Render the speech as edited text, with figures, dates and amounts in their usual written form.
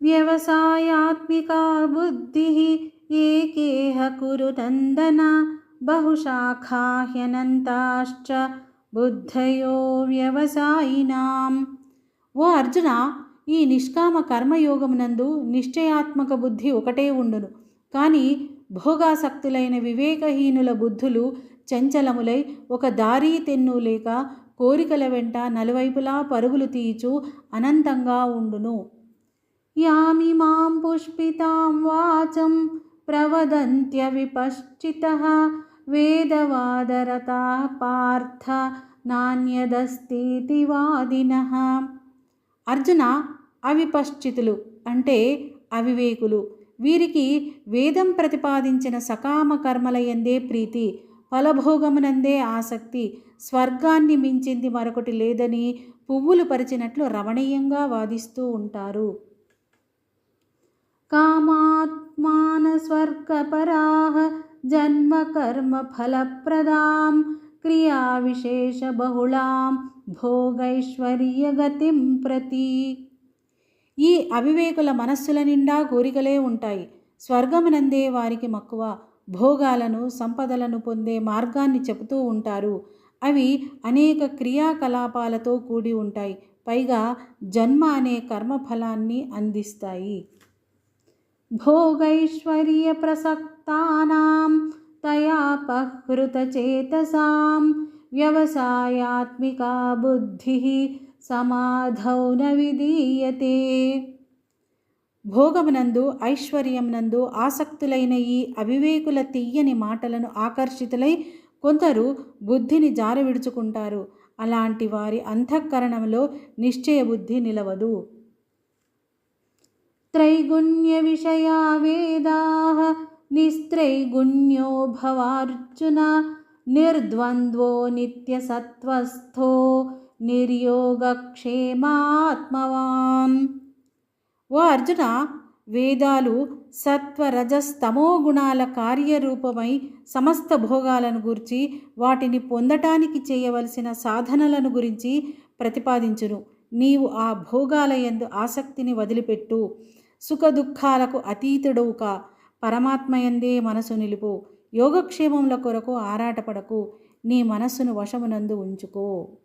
వ్యవసాయాత్మికా బుద్ధి ఏకేహ కురు నందన బహుశాఖా హ్యనంతాశ్చ బుద్ధయో వ్యవసాయినాం. ఓ అర్జున, ఈ నిష్కామ కర్మయోగమునందు నిశ్చయాత్మక బుద్ధి ఒకటే ఉండును. కానీ భోగాసక్తులైన వివేకహీనుల బుద్ధులు చంచలములై ఒక దారి తెన్ను లేక కోరికల వెంట నలువైపులా పరుగులు తీయచు అనంతంగా ఉండును. యామిమాం పుష్పితాం వాచం ప్రవదంత్య విపశ్చితః వేదవాదరతాః పార్థ నాన్యదస్తీతి వాదినః. అర్జున, అవిపశ్చితులు అంటే అవివేకులు. వీరికి వేదం ప్రతిపాదించిన సకామ కర్మలయందే ప్రీతి, ఫలభోగమునందే ఆసక్తి, స్వర్గాన్ని మించింది మరొకటి లేదని పువ్వులు పరిచినట్లు రమణీయంగా వాదిస్తూ ఉంటారు. కామాత్మాన స్వర్గపరాః జన్మ కర్మ ఫలప్రదాం క్రియా విశేష బహుళాం భోగైశ్వర్య గతిం ప్రతి. ఈ అవివేకుల మనస్సుల నిండా కోరికలే ఉంటాయి. స్వర్గమునందే వారికి మక్కువ. భోగాలను, సంపదలను పొందే మార్గాన్ని చెబుతూ ఉంటారు. అవి అనేక క్రియాకలాపాలతో కూడి ఉంటాయి. పైగా జన్మ అనే కర్మఫలాన్ని అందిస్తాయి. భోగైశ్వర్య ప్రసక్తానాం తయాపహృత చేతసాం వ్యవసాయాత్మికా బుద్ధి సమాధౌ న విధీయతే. భోగమునందు, ఐశ్వర్యమునందు ఆసక్తులైన ఈ అవివేకుల తీయని మాటలను ఆకర్షితులై కొందరు బుద్ధిని జారవిడుచుకుంటారు. అలాంటి వారి అంతఃకరణంలో నిశ్చయ బుద్ధి నిలవదు. త్రైగుణ్య విషయా వేదాః నిస్త్రైగుణ్యో భవార్జున నిర్ద్వంద్వో నిత్యసత్వస్థో నిర్యోగక్షేమాత్మవాన్. ఓ అర్జున, వేదాలు సత్వరజస్తమో గుణాల కార్యరూపమై సమస్త భోగాలను గురించి, వాటిని పొందటానికి చేయవలసిన సాధనలను గురించి ప్రతిపాదించును. నీవు ఆ భోగాల యందు ఆసక్తిని వదిలిపెట్టు. సుఖదుఖాలకు అతీతుడవు కా. పరమాత్మయందే మనసు నిలుపు. యోగక్షేమముల కొరకు ఆరాటపడకు. నీ మనస్సును వశమునందు ఉంచుకో.